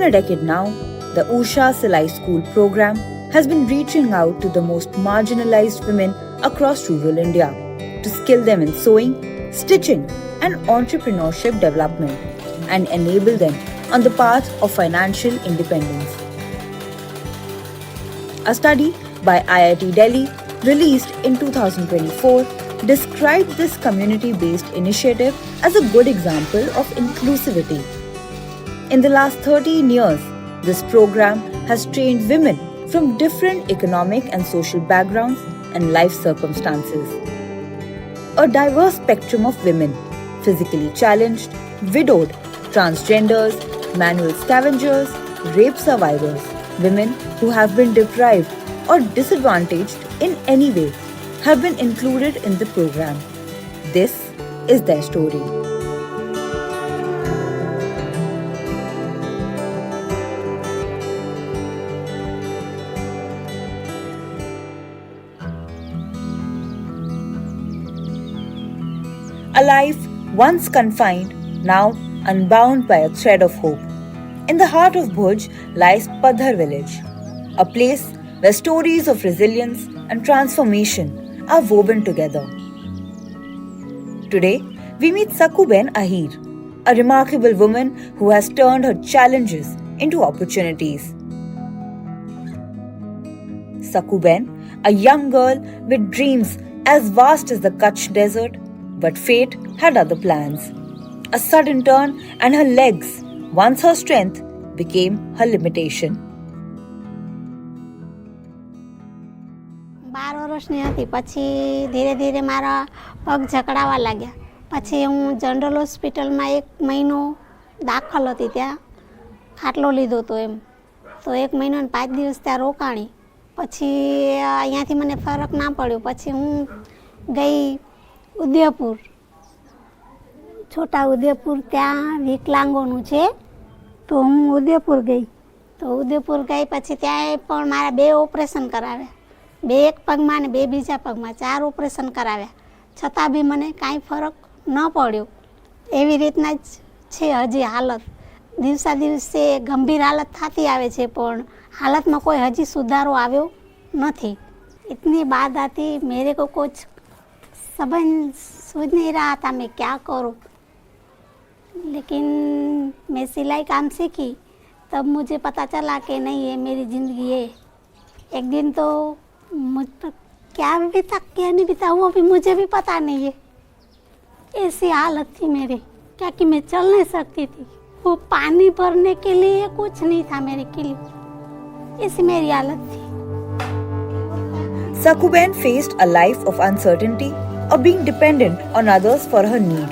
than a decade now, the Usha Silai School program has been reaching out to the most marginalized women across rural India to skill them in sewing, stitching, and entrepreneurship development and enable them on the path of financial independence. A study by IIT Delhi released in 2024 described this community-based initiative as a good example of inclusivity. In the last 13 years, this program has trained women from different economic and social backgrounds and life circumstances. A diverse spectrum of women, physically challenged, widowed, transgenders, manual scavengers, rape survivors, women who have been deprived or disadvantaged in any way, have been included in the program. This is their story. A life once confined, now unbound by a thread of hope. In the heart of Bhuj lies Padhar village, a place where stories of resilience and transformation are woven together. Today, we meet Sakuben Ahir, a remarkable woman who has turned her challenges into opportunities. Sakuben, a young girl with dreams as vast as the Kutch desert, but fate had other plans. A sudden turn and her legs, once her strength, became her limitation. 12 વર્ષની હતી પછી ધીરે ધીરે મારા પગ જકડાવા લાગ્યા. પછી હું જનરલ હોસ્પિટલમાં 1 મહિનો દાખલ હતી. ત્યાં ખાટલો લીધો હતો એમ. તો 1 મહિનો અને 5 દિવસ ત્યાં રોકાણી. પછી અહીંયાથી મને ફરક ના પડ્યો. પછી હું ગઈ ઉદયપુર, છોટા ઉદયપુર, ત્યાં વિકલાંગોનું છે. તો હું ઉદયપુર ગઈ. તો ઉદયપુર ગઈ પછી ત્યાં પણ મારા 2 ઓપરેશન કરાવ્યા. 2 એક પગમાં અને 2 બીજા પગમાં, 4 ઓપરેશન કરાવ્યા. છતાં બી મને કાંઈ ફરક ન પડ્યો. એવી રીતના જ છે હજી હાલત. દિવસા દિવસે ગંભીર હાલત થતી આવે છે, પણ હાલતમાં કોઈ હજી સુધારો આવ્યો નથી. इतनी बात आती, मेरे को कुछ समझ सूझ नहीं रहा था मैं क्या करूं. लेकिन मैं सिलाई काम सीखी तब मुझे पता चला कि नहीं, ये मेरी ज़िंदगी है. एक दिन तो मुझ पर क्या बीता क्या नहीं बीता वो भी मुझे भी पता नहीं है. ऐसी हालत थी मेरी, क्या कि मैं चल नहीं सकती थी. वो पानी भरने के लिए कुछ नहीं था मेरे के लिए. ऐसी मेरी हालत थी. Sakuben faced a life of uncertainty of being dependent on others for her need.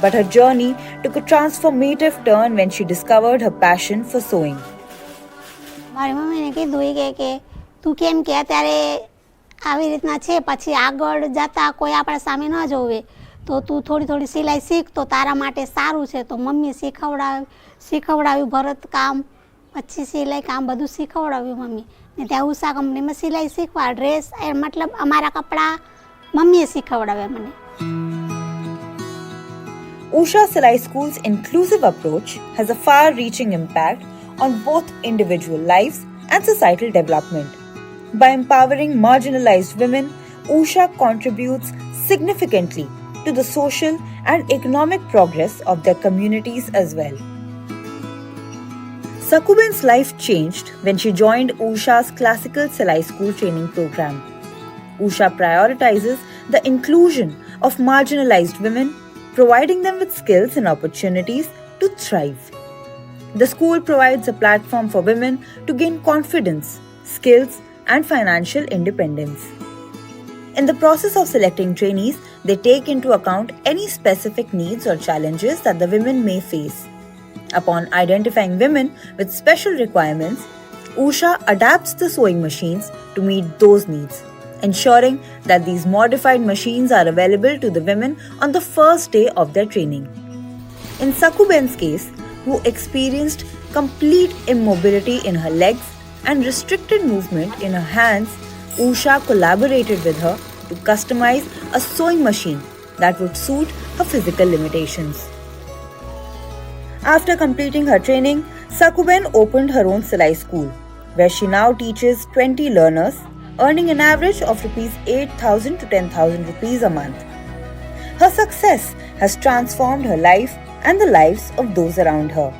But her journey took a transformative turn when she discovered her passion for sewing. મારી મમ્મીને કીધું કે તું કેમ કે અત્યારે આવી રીતના છે, પછી આગળ જતા કોઈ આપણા સામે ન જોવે, તો તું થોડી થોડી સિલાઈ શીખ તો તારા માટે સારું છે. તો મમ્મીએ શીખવડાવ્યું ભરતકામ, પછી સિલાઈ કામ બધું શીખવડાવ્યું મમ્મી. ને ત્યાં ઉષા કંપનીમાં સિલાઈ શીખવા, ડ્રેસ મતલબ અમારા કપડાં મમ્મીએ શીખવડાવ્યા મને. Usha Silai School's inclusive approach has a far-reaching impact on both individual lives and societal development. By empowering marginalized women, Usha contributes significantly to the social and economic progress of their communities as well. Sakuben's life changed when she joined Usha's Classical Silai School training program. Usha prioritizes the inclusion of marginalized women, providing them with skills and opportunities to thrive. The school provides a platform for women to gain confidence, skills, and financial independence. In the process of selecting trainees, they take into account any specific needs or challenges that the women may face. Upon identifying women with special requirements, Usha adapts the sewing machines to meet those needs, ensuring that these modified machines are available to the women on the first day of their training. In Sakuben's case, who experienced complete immobility in her legs and restricted movement in her hands, Usha collaborated with her to customize a sewing machine that would suit her physical limitations. After completing her training, Sakuben opened her own Silai school, where she now teaches 20 learners, earning an average of rupees 8,000 to 10,000 rupees a month. Her success has transformed her life and the lives of those around her.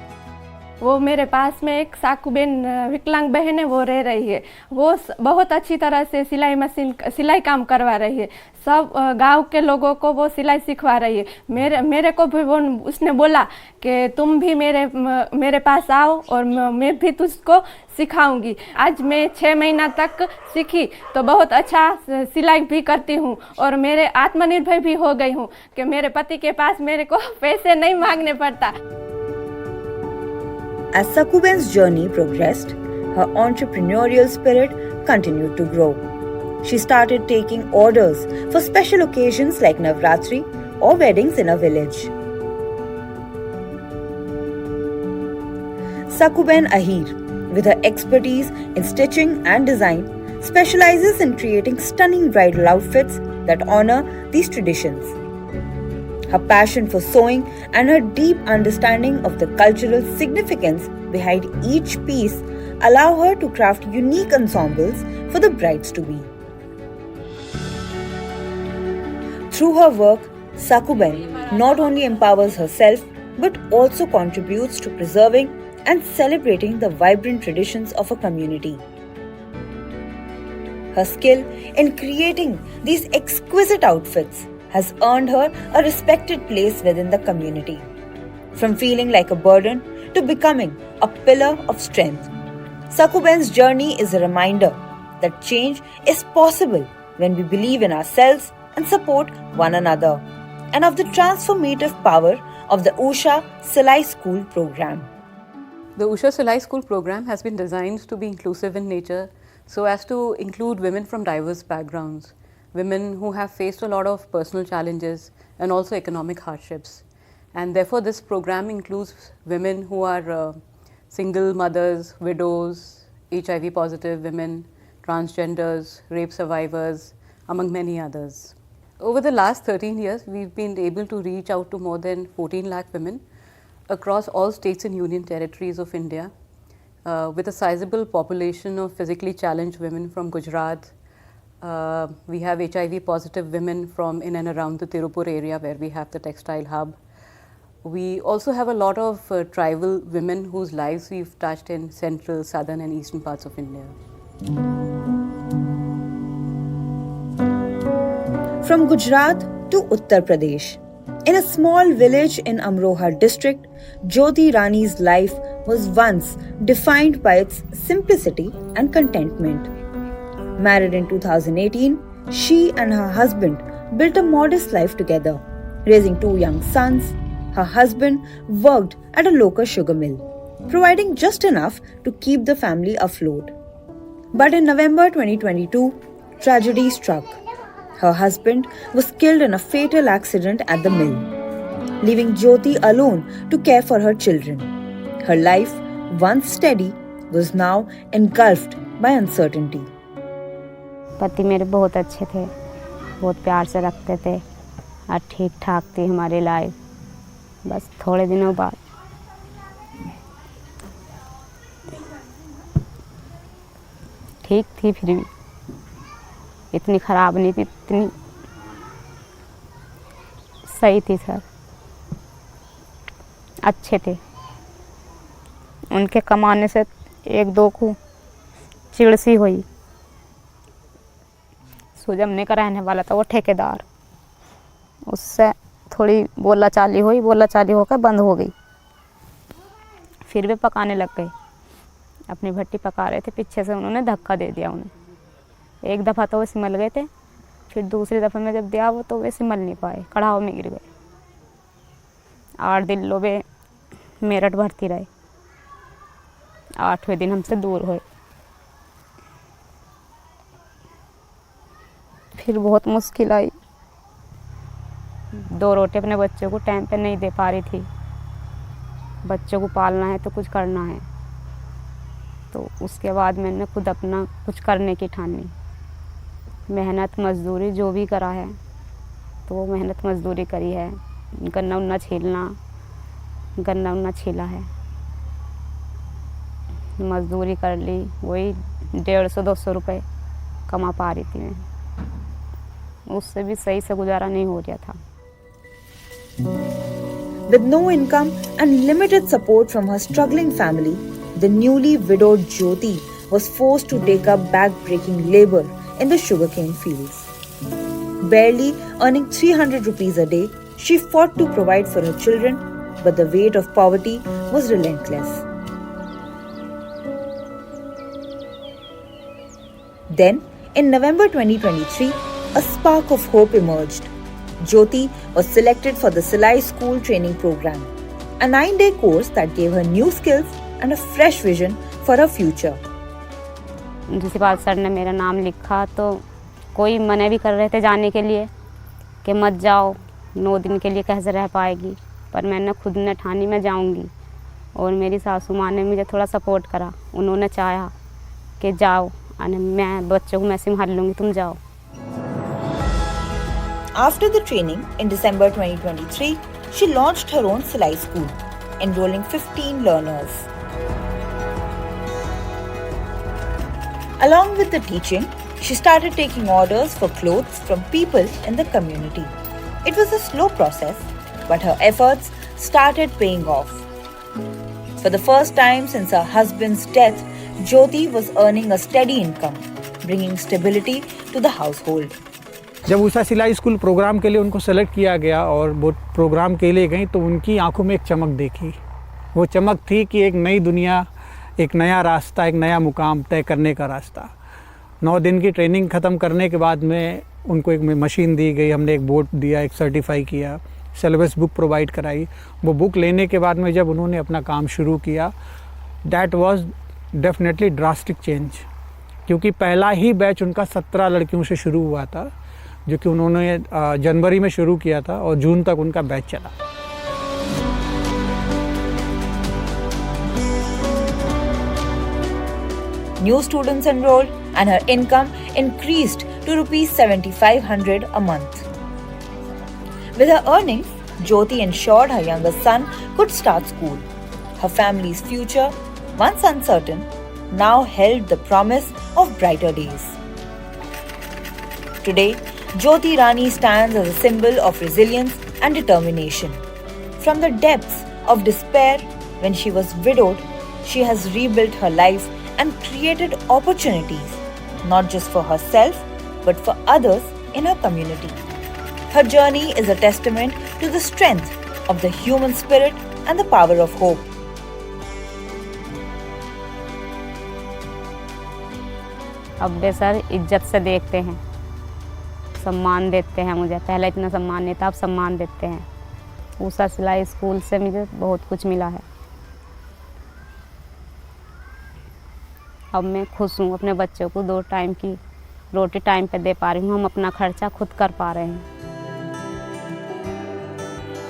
वो मेरे पास में एक साकूबेन विकलांग बहन है, वो रह रही है। वो बहुत अच्छी तरह से सिलाई काम करवा रही है। सब गांव के लोगों को वो सिलाई सिखवा रही है। मेरे को भी वो उसने बोला कि तुम भी मेरे पास आओ और मैं भी तुझको सिखाऊंगी। आज मैं 6 महीना तक सीखी तो बहुत अच्छा सिलाई भी करती हूँ और मेरे आत्मनिर्भर भी हो गई हूँ कि मेरे पति के पास मेरे को पैसे नहीं मांगने पड़ता। As Sakuben's journey progressed, her entrepreneurial spirit continued to grow. She started taking orders for special occasions like Navratri or weddings in a village. Sakuben Ahir, with her expertise in stitching and design, specializes in creating stunning bridal outfits that honor these traditions. Her passion for sewing and her deep understanding of the cultural significance behind each piece allow her to craft unique ensembles for the brides to be. Through her work, Sakuben not only empowers herself but also contributes to preserving and celebrating the vibrant traditions of a community. Her skill in creating these exquisite outfits has earned her a respected place within the community. From feeling like a burden to becoming a pillar of strength, Sakuben's journey is a reminder that change is possible when we believe in ourselves and support one another, and of the transformative power of the Usha Silai School program. The Usha Silai School program has been designed to be inclusive in nature so as to include women from diverse backgrounds, women who have faced a lot of personal challenges and also economic hardships. And therefore this program includes women who are single mothers, widows, HIV positive women, transgenders, rape survivors, among many others. Over the last 13 years, we've been able to reach out to more than 14 lakh women across all states and union territories of India, with a sizable population of physically challenged women from Gujarat. We have HIV positive women from in and around the Tirupur area where we have the textile hub. We also have a lot of tribal women whose lives we've touched in central, southern and eastern parts of India. From Gujarat to Uttar Pradesh, in a small village in Amroha district, Jyoti Rani's life was once defined by its simplicity and contentment. Married in 2018, she and her husband built a modest life together, raising 2 young sons. Her husband worked at a local sugar mill, providing just enough to keep the family afloat. But in November 2022, tragedy struck. Her husband was killed in a fatal accident at the mill, leaving Jyoti alone to care for her children. Her life, once steady, was now engulfed by uncertainty. पति मेरे बहुत अच्छे थे, बहुत प्यार से रखते थे और ठीक ठाक थी हमारी लाइफ। बस थोड़े दिनों बाद ठीक थी, फिर भी इतनी ख़राब नहीं थी, इतनी सही थी सर, अच्छे थे। उनके कमाने से 1-2 को चिड़ सी हुई। सुजमने का रहने वाला था वो ठेकेदार, उससे थोड़ी बोला चाली होकर बंद हो गई। फिर वे पकाने लग गए, अपनी भट्टी पका रहे थे, पीछे से उन्होंने धक्का दे दिया उन्हें। एक दफ़ा तो वे सिमल गए थे, फिर दूसरी दफ़ा में जब दिया वो तो वे सिमल नहीं पाए, कढ़ाव में गिर गए। 8 दिन लो वे मेरठ भर्ती रहे, 8वें दिन हमसे दूर हुए। फिर बहुत मुश्किल आई, 2 रोटी अपने बच्चों को टाइम पे नहीं दे पा रही थी। बच्चों को पालना है तो कुछ करना है, तो उसके बाद मैंने खुद अपना कुछ करने की ठानी। मेहनत मजदूरी जो भी करा है तो वो मेहनत मजदूरी करी है। गन्ना उन्ना छीला है। मजदूरी कर ली, वही 150-200 रुपए कमा पा रही थी मैं, उससे भी सही से गुजारा नहीं हो रहा था। With no income and limited support from her struggling family, the newly widowed Jyoti was forced to take up back-breaking labor in the sugarcane fields. Barely earning 300 rupees a day, she fought to provide for her children, but the weight of poverty was relentless. Then, in November 2023, a spark of hope emerged. Jyoti was selected for the Silai School Training Program, a 9-day course that gave her new skills and a fresh vision for her future. Principal sir ने मेरा नाम लिखा तो कोई मना भी कर रहे थे जाने के लिए कि मत जाओ, 9 दिन के लिए कैसे रह पाएगी, पर मैंने खुद ने ठानी मैं जाऊंगी। और मेरी सासू माँ ने मुझे थोड़ा सपोर्ट करा, उन्होंने चाहा कि जाओ, मैं बच्चों को मैं संभाल लूँगी, तुम जाओ। After the training in December 2023, she launched her own Silai school, enrolling 15 learners. Along with the teaching, she started taking orders for clothes from people in the community. It was a slow process, but her efforts started paying off. For the first time since her husband's death, Jyoti was earning a steady income, bringing stability to the household. जब उषा सिलाई school programme के लिए उनको select किया गया और वो programme के लिए गई तो उनकी आंखों में एक चमक देखी। वो चमक थी कि एक नई दुनिया, एक नया रास्ता, एक नया मुकाम तय करने का रास्ता। 9 दिन की ट्रेनिंग ख़त्म करने के बाद में उनको एक मशीन दी गई, हमने एक बोर्ड दिया, एक सर्टिफाई किया, सिलेबस बुक प्रोवाइड कराई। वो बुक लेने के बाद में जब उन्होंने अपना काम शुरू किया, that was definitely drastic change, क्योंकि पहला ही बैच उनका 17 लड़कियों से शुरू हुआ था, जो कि उन्होंने जनवरी में शुरू किया था और जून तक उनका बैच चला। New students enrolled and her income increased to rupees 7,500 a month. With her earnings, Jyoti ensured her younger son could start school. Her family's future, once uncertain, now held the promise of brighter days. Today, Jyoti Rani stands as a symbol of resilience and determination. From the depths of despair when she was widowed, she has rebuilt her life and created opportunities, not just for herself, but for others in her community. Her journey is a testament to the strength of the human spirit and the power of hope. अब वे sir इज्जत से देखते हैं, सम्मान देते हैं मुझे। पहले इतना सम्मान नहीं था, अब सम्मान देते हैं। उषा सिलाई स्कूल से मुझे बहुत कुछ मिला है। अब मैं खुश हूँ, अपने बच्चों को 2 टाइम की रोटी टाइम पे दे पा रही हूँ, हम अपना खर्चा खुद कर पा रहे हैं।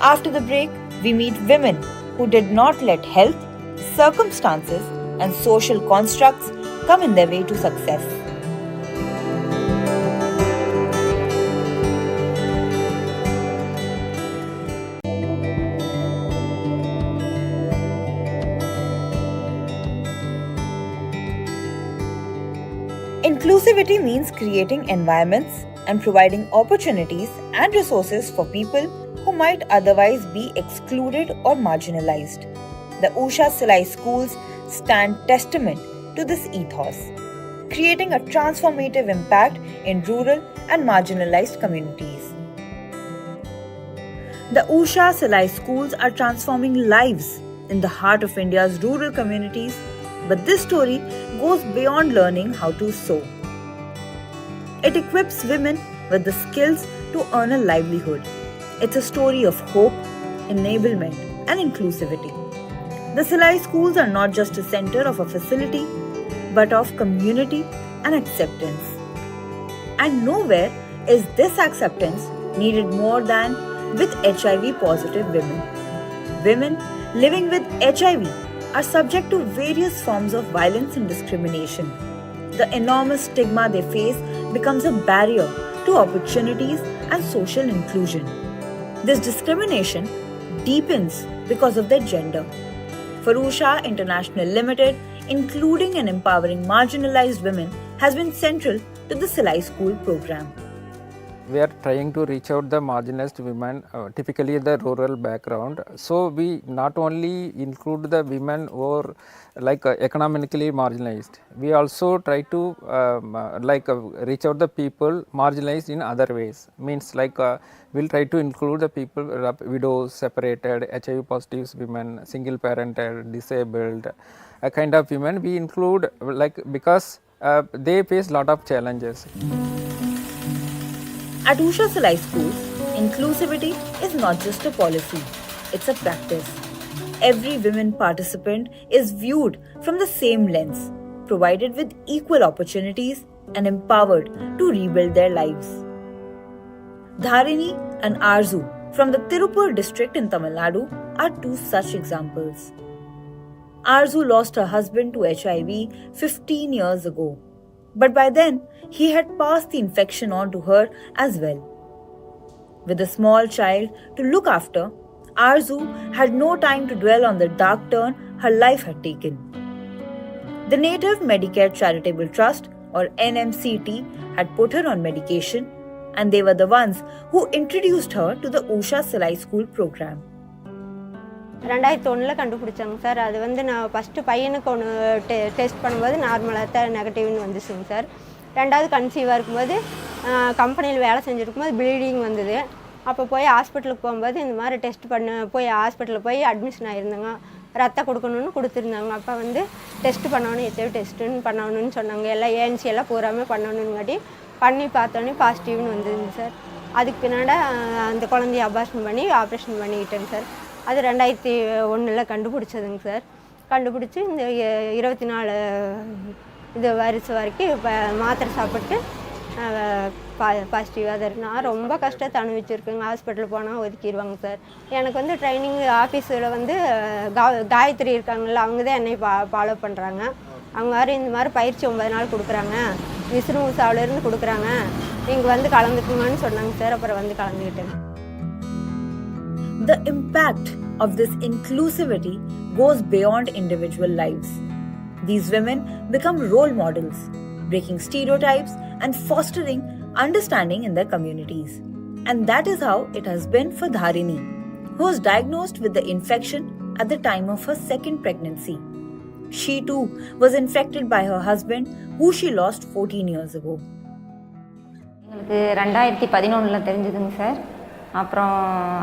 After the break, we meet women who did not let health, circumstances, and social constructs come in their way to success. Inclusivity means creating environments and providing opportunities and resources for people who might otherwise be excluded or marginalized. The Usha Silai schools stand testament to this ethos, creating a transformative impact in rural and marginalized communities. The Usha Silai schools are transforming lives in the heart of India's rural communities, but this story goes beyond learning how to sew. It equips women with the skills to earn a livelihood. It's a story of hope, enablement, and inclusivity. The Silai schools are not just a center of a facility, but of community and acceptance. And nowhere is this acceptance needed more than with HIV positive women. Women living with HIV are subject to various forms of violence and discrimination. The enormous stigma they face becomes a barrier to opportunities and social inclusion. This discrimination deepens because of their gender. For Usha International Limited, including and empowering marginalized women has been central to the Silai School program. We are trying to reach out the marginalized women, typically the rural background. So we not only include the women who are economically marginalized, we also try to reach out the people marginalized in other ways. Means we'll try to include the people, widows, separated, HIV positive women, single parented, disabled, a kind of women we include because they face lot of challenges. At Usha Silai Schools, inclusivity is not just a policy, it's a practice. Every women participant is viewed from the same lens, provided with equal opportunities and empowered to rebuild their lives. Dharini and Arzu from the Tirupur district in Tamil Nadu are two such examples. Arzu lost her husband to HIV 15 years ago. But by then, he had passed the infection on to her as well. With a small child to look after, Arzu had no time to dwell on the dark turn her life had taken. The Native Medicare Charitable Trust, or NMCT, had put her on medication, and they were the ones who introduced her to the Usha Silai School program. 2001 கண்டுபிடிச்சாங்க sir. அது வந்து நான் first பையனுக்கு ஒன்று test பண்ணும்போது நார்மலாக தான் நெகட்டிவ்னு வந்துச்சுங்க சார். ரெண்டாவது கன்சீவாக இருக்கும்போது கம்பெனியில் வேலை செஞ்சுருக்கும்போது ப்ளீடிங் வந்தது. அப்போ போய் ஹாஸ்பிட்டலுக்கு போகும்போது இந்த மாதிரி டெஸ்ட் போய் ஹாஸ்பிட்டலில் போய் அட்மிஷன் ஆகிருந்தாங்க. ரத்தம் கொடுக்கணுன்னு கொடுத்துருந்தாங்க. அப்போ வந்து டெஸ்ட் பண்ணணும், எத்தனை டெஸ்ட்டுன்னு பண்ணணும்னு சொன்னாங்க. எல்லாம் ஏஎன்சி எல்லாம் பூராமே பண்ணணுங்காட்டி பண்ணி பார்த்தோன்னே பாசிட்டிவ்னு வந்ததுங்க சார். அதுக்கு பின்னாடி அந்த குழந்தைய அபார்ஷன் பண்ணி ஆப்ரேஷன் பண்ணிக்கிட்டேங்க சார். அது 2001 கண்டுபிடிச்சதுங்க சார். கண்டுபிடிச்சி இந்த 24 இது வருஷம் வரைக்கும் இப்போ மாத்திரை சாப்பிட்டு பாசிட்டிவாக தான் இருக்கு. நான் ரொம்ப கஷ்டத்தை அனுபவிச்சிருக்கேங்க. ஹாஸ்பிட்டல் போனால் ஒதுக்கிடுவாங்க சார். எனக்கு வந்து ட்ரைனிங் ஆஃபீஸில் வந்து காயத்ரி இருக்காங்கல்ல, அவங்க தான் என்னை ஃபாலோ பண்ணுறாங்க. அவங்க வேறு இந்த மாதிரி பயிற்சி 9 நாள் கொடுக்குறாங்க, விஷ்ணுசாவிலேருந்து கொடுக்குறாங்க, நீங்கள் வந்து கலந்துக்குங்கன்னு சொன்னாங்க சார். அப்புறம் வந்து கலந்துக்கிட்டேன். The impact of this inclusivity goes beyond individual lives. These women become role models, breaking stereotypes and fostering understanding in their communities. And that is how it has been for Dharini, who was diagnosed with the infection at the time of her second pregnancy. She too was infected by her husband, who she lost 14 years ago. எங்களுக்கு 2011 தெரிஞ்சதுங்க sir. அப்புறம்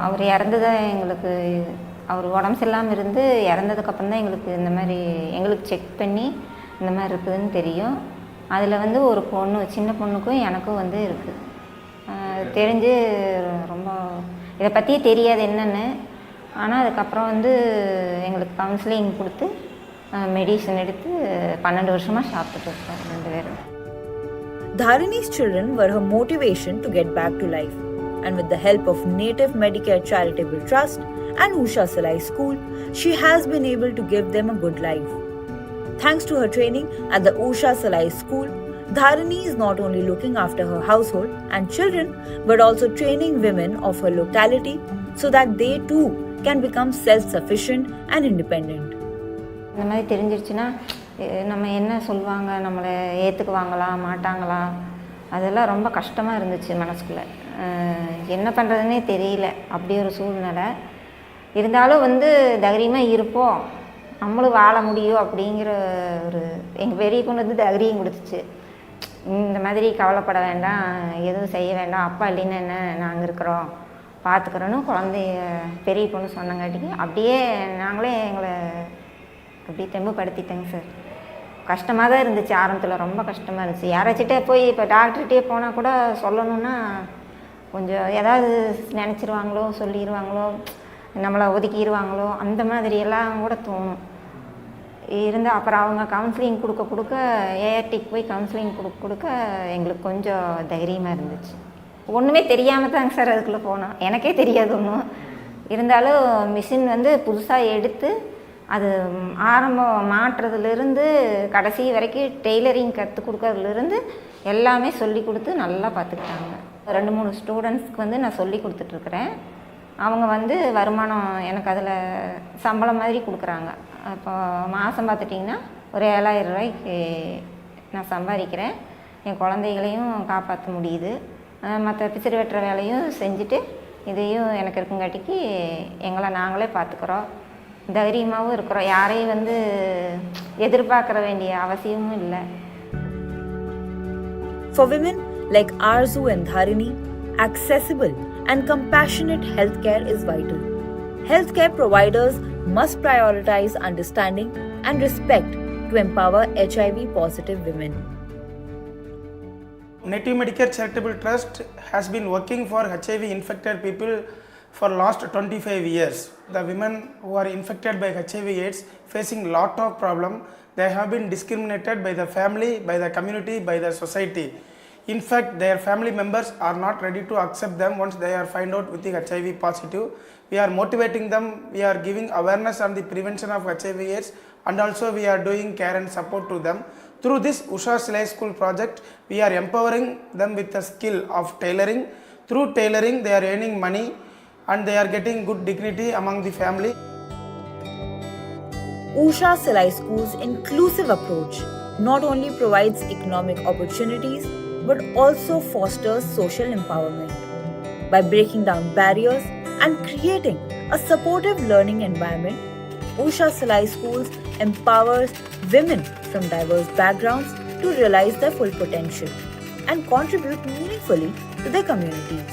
அவர் இறந்ததை எங்களுக்கு, அவர் உடம்பு சரியில்லாமல் இருந்து இறந்ததுக்கப்புறம் தான் எங்களுக்கு இந்த மாதிரி எங்களுக்கு செக் பண்ணி இந்த மாதிரி இருக்குதுன்னு தெரியும். அதில் வந்து ஒரு பொண்ணு, சின்ன பொண்ணுக்கும் எனக்கும் வந்து இருக்குது. தெரிஞ்சு ரொம்ப இதை பற்றியே தெரியாது என்னென்னு. ஆனால் அதுக்கப்புறம் வந்து எங்களுக்கு கவுன்சிலிங் கொடுத்து மெடிசன் எடுத்து 12 வருஷமாக சாப்பிட்டுட்டு இருக்கோம் 2 பேரும். Dharini's children were her motivation to get back to life. And with the help of Native Medicare Charitable Trust and Usha Silai School, she has been able to give them a good life. Thanks to her training at the Usha Silai School, Dharini is not only looking after her household and children, but also training women of her locality so that they too can become self-sufficient and independent. இந்த மாதிரி தெரிஞ்சிருச்சுன்னா நம்ம என்ன சொல்லுவாங்க, நம்மளை ஏற்றுக்குவாங்களா மாட்டாங்களா, அதெல்லாம் ரொம்ப கஷ்டமாக இருந்துச்சு மனசுக்குள்ளே. என்ன பண்ணுறதுன்னே தெரியல, அப்படி ஒரு சூழ்நிலை. இருந்தாலும் வந்து தைரியமாக இருப்போம், நம்மளும் வாழ முடியும் அப்படிங்கிற ஒரு எங்கள் பெரிய பொண்ணு வந்து தைரியம் கொடுத்துச்சு. இந்த மாதிரி கவலைப்பட வேண்டாம், எதுவும் செய்ய வேண்டாம், அப்பா இல்லைன்னா என்ன, நாங்கள் இருக்கிறோம் பார்த்துக்கிறோன்னு குழந்தைய பெரிய பொண்ணு சொன்னங்காட்டிக்கு அப்படியே நாங்களே எங்களை அப்படியே தெம்புப்படுத்திட்டேங்க சார். கஷ்டமாக தான் இருந்துச்சு ஆரம்பத்தில், ரொம்ப கஷ்டமாக இருந்துச்சு. யாராச்சிட்டே போய் இப்போ டாக்டர்கிட்டே போனால் கூட சொல்லணுன்னா கொஞ்சம் ஏதாவது நினச்சிருவாங்களோ, சொல்லிடுவாங்களோ, நம்மளை ஒதுக்கிடுவாங்களோ, அந்த மாதிரியெல்லாம் கூட தோணும். இருந்தால் அப்புறம் அவங்க கவுன்சிலிங் கொடுக்க ஏஆர்டிக்கு போய் கவுன்சிலிங் கொடுக்க எங்களுக்கு கொஞ்சம் தைரியமாக இருந்துச்சு. ஒன்றுமே தெரியாமல் தாங்க சார் அதுக்குள்ளே போனோம், எனக்கே தெரியாது ஒன்றும். இருந்தாலும் மிஷின் வந்து புதுசாக எடுத்து அது ஆரம்பம் மாட்டுறதுலேருந்து கடைசி வரைக்கும் டெய்லரிங் கற்றுக் கொடுக்கறதுலேருந்து எல்லாமே சொல்லி கொடுத்து நல்லா பார்த்துக்கிட்டாங்க. 2-3 ஸ்டூடெண்ட்ஸ்க்கு வந்து நான் சொல்லி கொடுத்துட்ருக்குறேன். அவங்க வந்து வருமானம் எனக்கு அதில் சம்பளம் மாதிரி கொடுக்குறாங்க. இப்போ மாதம் பார்த்துட்டிங்கன்னா ஒரு 7,000 ரூபாய்க்கு நான் சம்பாதிக்கிறேன். என் குழந்தைகளையும் காப்பாற்ற முடியுது. மற்ற பிசிறு வெட்டுற வேலையும் செஞ்சுட்டு இதையும் எனக்கு இருக்குங்காட்டிக்கு எங்களை நாங்களே பார்த்துக்குறோம். தைரியமாகவும் இருக்கிறோம். யாரையும் வந்து எதிர்பார்க்குற வேண்டிய அவசியமும் இல்லை. For women like Arzu and Dharini, accessible and compassionate healthcare is vital. Healthcare providers must prioritize understanding and respect to empower HIV-positive women. Native Medicare Charitable Trust has been working for HIV-infected people for last 25 years. The women who are infected by HIV/AIDS facing lot of problem. They have been discriminated by the family, by the community, by the society. In fact, their family members are not ready to accept them once they are find out with the HIV positive. We are motivating them, we are giving awareness on the prevention of HIV/AIDS, and also we are doing care and support to them. Through this Usha Silai School project, we are empowering them with the skill of tailoring. Through tailoring, they are earning money and they are getting good dignity among the family. Usha Silai School's inclusive approach not only provides economic opportunities but also fosters social empowerment. By breaking down barriers and creating a supportive learning environment, Usha Silai Schools empowers women from diverse backgrounds to realize their full potential and contribute meaningfully to their communities.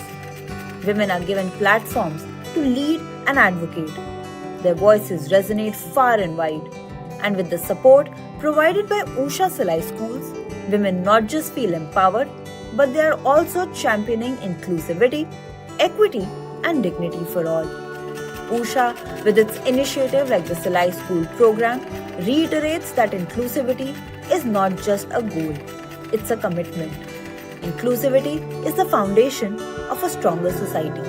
Women are given platforms to lead and advocate. Their voices resonate far and wide. And with the support provided by Usha Silai Schools, women not just feel empowered, but they are also championing inclusivity, equity, and dignity for all. Usha, with its initiative like the Silai School program, reiterates that inclusivity is not just a goal, it's a commitment. Inclusivity is the foundation of a stronger society.